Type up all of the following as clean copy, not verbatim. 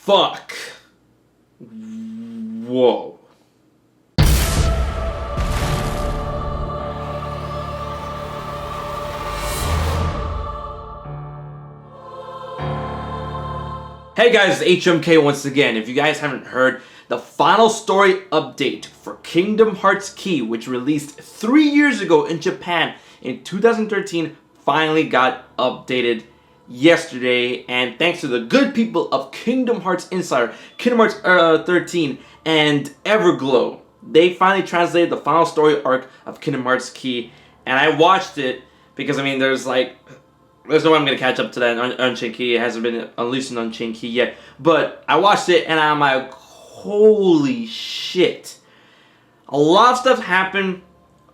Fuck. Whoa. Hey guys, it's HMK once again. If you guys haven't heard, the final story update for Kingdom Hearts Key, which released 3 years ago in Japan in 2013, finally got updated yesterday. And thanks to the good people of Kingdom Hearts Insider, Kingdom Hearts 13, and Everglow, they finally translated the final story arc of Kingdom Hearts Key. And I watched it because, I mean, there's no way I'm going to catch up to that Unchained Key. It hasn't been unleashed in Unchained Key yet. But I watched it and I'm like, holy shit. A lot of stuff happened.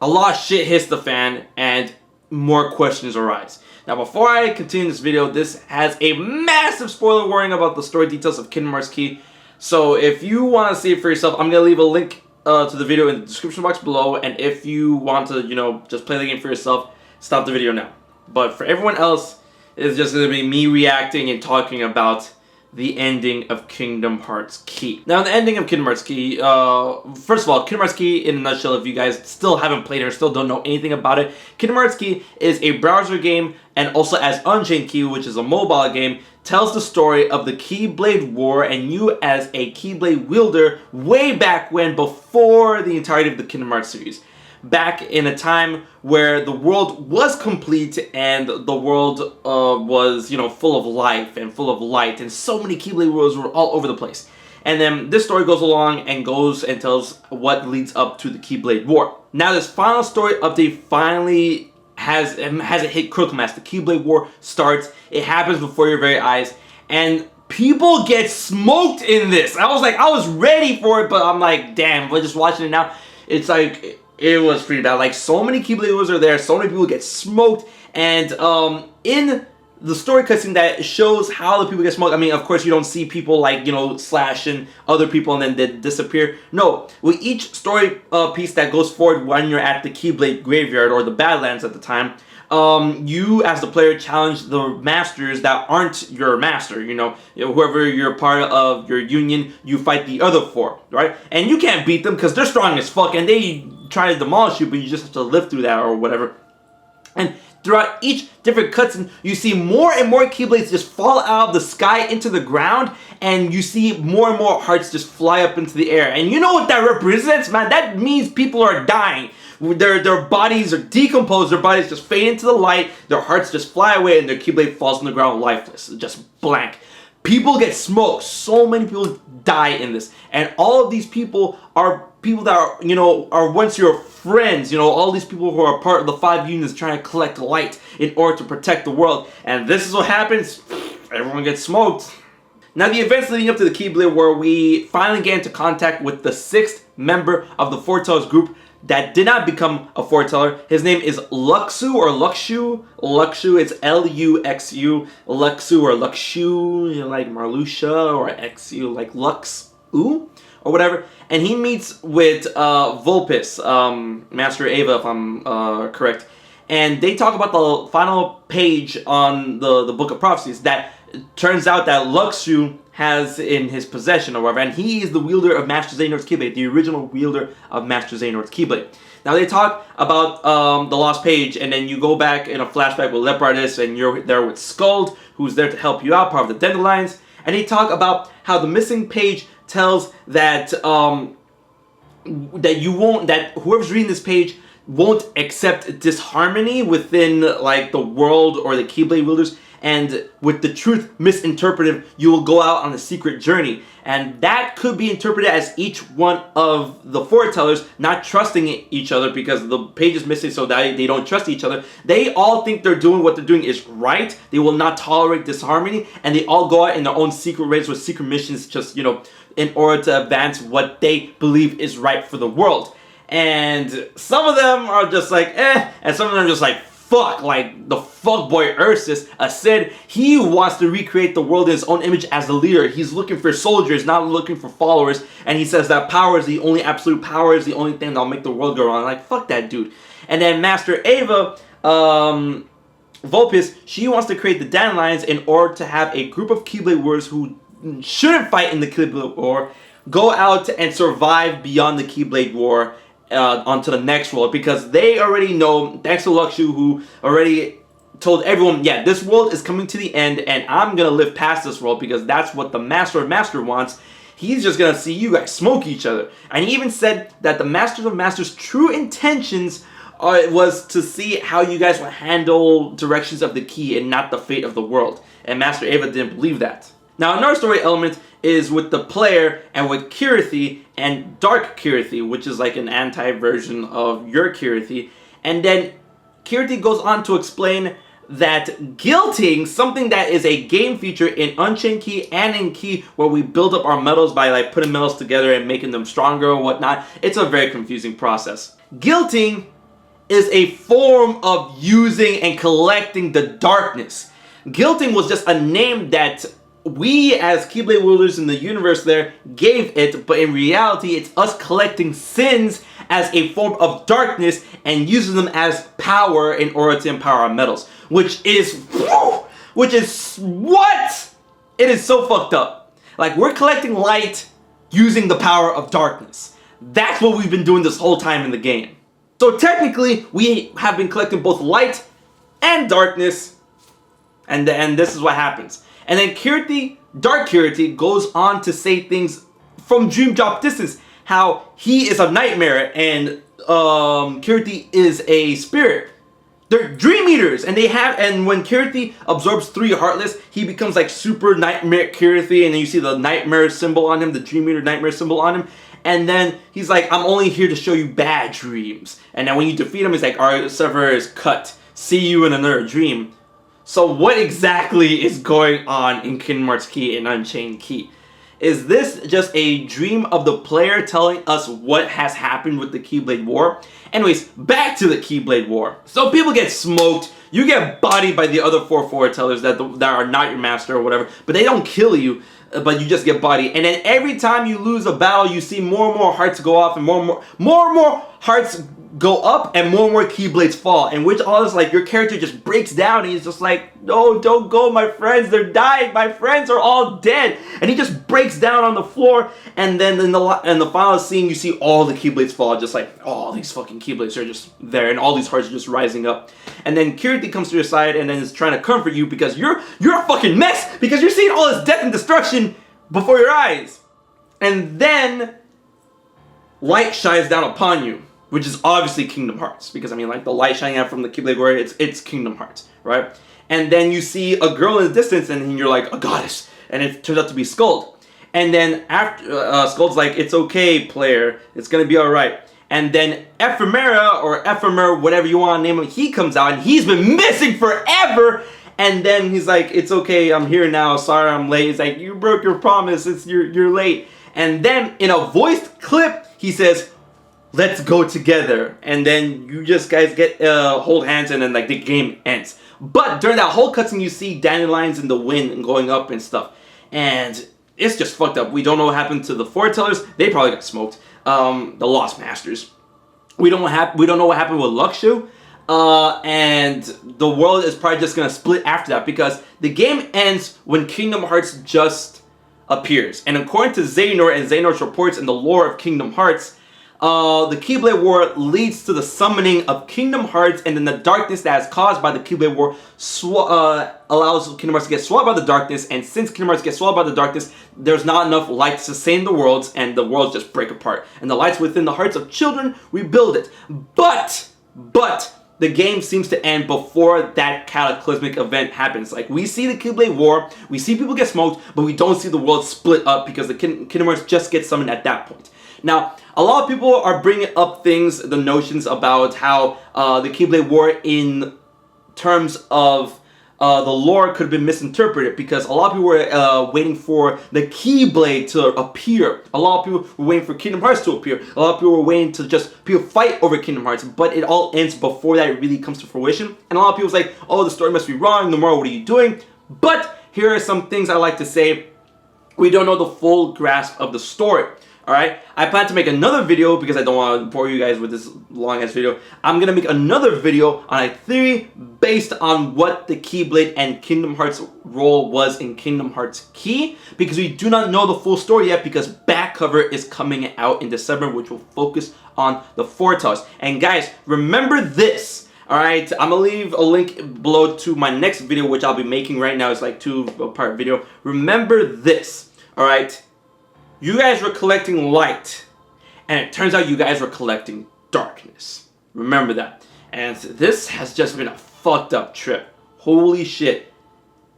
A lot of shit hits the fan. And more questions arise. Now, before I continue this video, this has a massive spoiler warning about the story details of Kingdom Hearts Key. So if you want to see it for yourself, I'm going to leave a link to the video in the description box below. And if you want to, just play the game for yourself, stop the video now. But for everyone else, it's just going to be me reacting and talking about the ending of Kingdom Hearts Key. Now, the ending of Kingdom Hearts Key, first of all, Kingdom Hearts Key, in a nutshell, if you guys still haven't played it or still don't know anything about it, Kingdom Hearts Key is a browser game, and also as Unchained Key, which is a mobile game, tells the story of the Keyblade War and you as a Keyblade wielder way back when, before the entirety of the Kingdom Hearts series. Back in a time where the world was complete and the world was, full of life and full of light, and so many Keyblade worlds were all over the place. And then this story goes along and goes and tells what leads up to the Keyblade War. Now this final story update finally has it hit critical mass. The Keyblade War starts. It happens before your very eyes, and people get smoked in this. I was ready for it, but I'm like, damn, but just watching it now, it's like, it was pretty bad. Like, so many Keyblade wars are there, so many people get smoked, and in the story cutscene that shows how the people get smoked, I mean, of course, you don't see people slashing other people and then they disappear. No, with each story piece that goes forward when you're at the Keyblade graveyard or the Badlands at the time, you as the player challenge the masters that aren't your master, whoever you're part of your union, you fight the other four, right? And you can't beat them because they're strong as fuck and they try to demolish you, but you just have to live through that or whatever. And throughout each different cutscene, you see more and more Keyblades just fall out of the sky into the ground, and you see more and more hearts just fly up into the air. And you know what that represents, man? That means people are dying. Their bodies are decomposed, their bodies just fade into the light, their hearts just fly away, and their Keyblade falls on the ground lifeless, just blank. People get smoked. So many people die in this. And all of these people are people that are once your friends. All these people who are part of the 5 unions trying to collect light in order to protect the world. And this is what happens. Everyone gets smoked. Now, the events leading up to the Keyblade War, we finally get into contact with the 6th member of the Foretellers group that did not become a foreteller. His name is Luxu or Luxu. Luxu, it's L-U-X-U. Luxu or Luxu, like Marluxia, or X-U, like Lux-U, or whatever. And he meets with Vulpes, Master Eva, if I'm correct. And they talk about the final page on the Book of Prophecies that turns out that Luxu has in his possession or whatever, and he is the wielder of Master Xehanort's Keyblade, the original wielder of Master Xehanort's Keyblade. Now they talk about the lost page, and then you go back in a flashback with Leopardus, and you're there with Skuld, who's there to help you out, part of the Dandelions, and they talk about how the missing page tells that that whoever's reading this page won't accept disharmony within the world or the Keyblade wielders. And with the truth misinterpreted, you will go out on a secret journey. And that could be interpreted as each one of the foretellers not trusting each other because the page is missing, so that they don't trust each other. They all think they're doing what they're doing is right. They will not tolerate disharmony. And they all go out in their own secret ways with secret missions just, in order to advance what they believe is right for the world. And some of them are just like, eh. And some of them are just like, fuck, like the fuckboy Ursus, Acid, he wants to recreate the world in his own image as the leader. He's looking for soldiers, not looking for followers. And he says that power is the only absolute power, is the only thing that'll make the world go on. Like, fuck that dude. And then Master Eva, Vulpes, she wants to create the Dandelions in order to have a group of Keyblade warriors who shouldn't fight in the Keyblade War go out and survive beyond the Keyblade War onto the next world, because they already know, thanks to Luxu, who already told everyone, yeah, this world is coming to the end and I'm gonna live past this world because that's what the Master of Master wants. He's just gonna see you guys smoke each other. And he even said that the Masters of Masters' true intentions was to see how you guys will handle directions of the key and not the fate of the world. And Master Eva didn't believe that. Now, another story element is with the player and with Kirithy and Dark Kirithy, which is like an anti-version of your Kirithy. And then Kirithy goes on to explain that guilting, something that is a game feature in Unchained Key and in Key, where we build up our metals by like putting metals together and making them stronger or whatnot, it's a very confusing process. Guilting is a form of using and collecting the darkness. Guilting was just a name that we as Keyblade wielders in the universe there gave it, but in reality it's us collecting sins as a form of darkness and using them as power in order to empower our metals, which is what? It is so fucked up. Like, we're collecting light using the power of darkness. That's what we've been doing this whole time in the game. So technically we have been collecting both light and darkness, and this is what happens. And then Kirithy, Dark Kirithy, goes on to say things from Dream Drop Distance, how he is a nightmare and Kirithy is a spirit. They're Dream Eaters, and when Kirithy absorbs 3 Heartless, he becomes like Super Nightmare Kirithy, and then you see the nightmare symbol on him, the Dream Eater nightmare symbol on him. And then he's like, I'm only here to show you bad dreams. And then when you defeat him, he's like, our server is cut. See you in another dream. So what exactly is going on in Kingdom Hearts Key and Unchained Key? Is this just a dream of the player telling us what has happened with the Keyblade War? Anyways, back to the Keyblade War. So people get smoked, you get bodied by the other 4 foretellers that are not your master or whatever, but they don't kill you, but you just get bodied. And then every time you lose a battle, you see more and more hearts go off and more and more hearts go up and more Keyblades fall, in which all is like your character just breaks down and he's just like, no, don't go, my friends, they're dying, my friends are all dead, and he just breaks down on the floor. And then in the final scene you see all the Keyblades fall, just like all these fucking Keyblades are just there and all these hearts are just rising up. And then Kirithy comes to your side and then is trying to comfort you because you're a fucking mess, because you're seeing all this death and destruction before your eyes. And then light shines down upon you, which is obviously Kingdom Hearts, because I mean, like, the light shining out from the Keyblade Warrior, it's Kingdom Hearts, right? And then you see a girl in the distance, and you're like, a goddess, and it turns out to be Skuld. And then after Skuld's like, it's okay, player, it's gonna be all right. And then Ephemera, or Ephemer, whatever you want to name him, he comes out, and he's been missing forever. And then he's like, it's okay, I'm here now, sorry I'm late. He's like, you broke your promise, you're late. And then in a voiced clip, he says, let's go together. And then you just guys get hold hands, and then like the game ends. But during that whole cutscene, you see dandelions in the wind and going up and stuff, and it's just fucked up. We don't know what happened to the foretellers. They probably got smoked. The Lost Masters. We don't know what happened with Luxu. And the world is probably just gonna split after that, because the game ends when Kingdom Hearts just appears. And according to Xehanort and Xehanort's reports in the lore of Kingdom Hearts, the Keyblade War leads to the summoning of Kingdom Hearts, and then the darkness that is caused by the Keyblade War allows Kingdom Hearts to get swallowed by the darkness, and since Kingdom Hearts get swallowed by the darkness, there's not enough light to sustain the worlds, and the worlds just break apart. And the lights within the hearts of children rebuild it. But the game seems to end before that cataclysmic event happens. Like, we see the Keyblade War, we see people get smoked, but we don't see the world split up, because the Kingdom Hearts just get summoned at that point. Now, a lot of people are bringing up the notions about how the Keyblade War in terms of the lore could have been misinterpreted, because a lot of people were waiting for the Keyblade to appear. A lot of people were waiting for Kingdom Hearts to appear. A lot of people were waiting to just people fight over Kingdom Hearts, but it all ends before that really comes to fruition. And a lot of people like, oh, the story must be wrong, Nomura, what are you doing? But here are some things I like to say. We don't know the full grasp of the story. Alright? I plan to make another video because I don't want to bore you guys with this long ass video. I'm going to make another video on a theory based on what the Keyblade and Kingdom Hearts role was in Kingdom Hearts Key, because we do not know the full story yet, because back cover is coming out in December, which will focus on the foretells. And guys, remember this. Alright, I'm gonna leave a link below to my next video, which I'll be making right now. It's like 2-part video. Remember this. Alright, you guys were collecting light, and it turns out you guys were collecting darkness. Remember that. And this has just been a fucked up trip. Holy shit.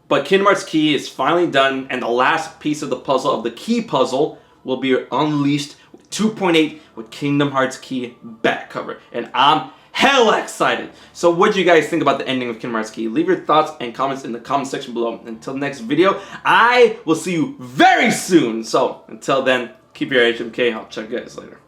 But Kingdom Hearts Key is finally done, and the last piece of the puzzle, of the Key puzzle, will be unleashed with 2.8 with Kingdom Hearts Key back cover. And I'm hella excited. So what do you guys think about the ending of Kingdom Hearts Key? Leave your thoughts and comments in the comment section below. Until the next video, I will see you very soon. So until then, keep your HMK. I'll check you guys later.